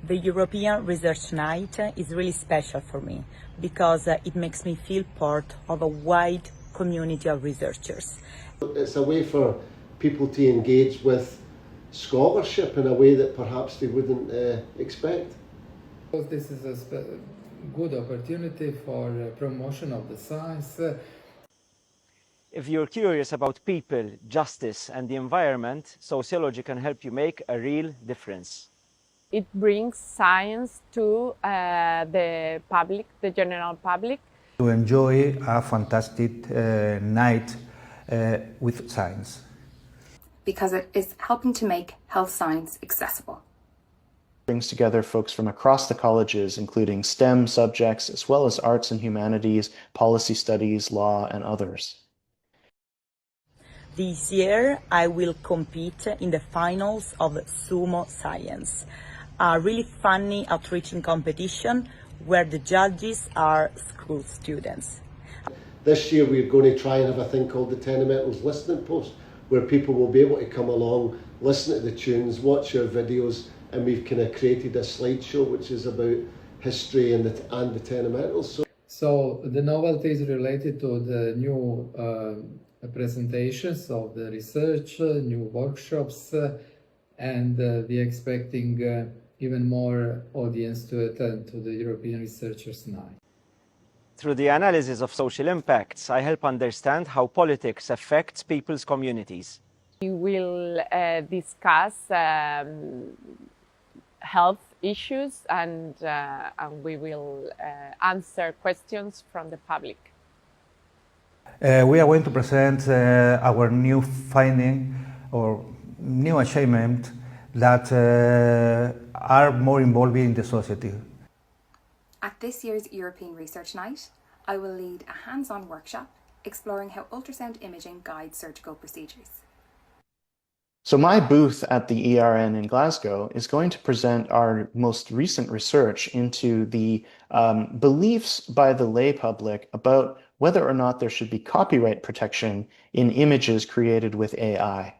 The European Research Night is really special for me because it makes me feel part of a wide community of researchers. It's a way for people to engage with scholarship in a way that perhaps they wouldn't expect. This is a good opportunity for promotion of the science. If you're curious about people, justice and the environment, sociology can help you make a real difference. It brings science to the public, the general public. To enjoy a fantastic night with science. Because it is helping to make health science accessible. Brings together folks from across the colleges, including STEM subjects, as well as arts and humanities, policy studies, law, and others. This year, I will compete in the finals of Sumo Science, a really funny outreaching competition where the judges are school students. This year we're going to try and have a thing called the Tenementals Listening Post, where people will be able to come along, listen to the tunes, watch your videos, and we've kind of created a slideshow which is about history and the Tenementals. So the novelty is related to the new presentations of the research, new workshops, and we're expecting even more audience to attend to the European Researchers' Night. Through the analysis of social impacts, I help understand how politics affects people's communities. We will discuss health issues and we will answer questions from the public. We are going to present our new finding or new achievement that are more involved in the society. At this year's European Research Night, I will lead a hands-on workshop exploring how ultrasound imaging guides surgical procedures. So my booth at the ERN in Glasgow is going to present our most recent research into the beliefs by the lay public about whether or not there should be copyright protection in images created with AI.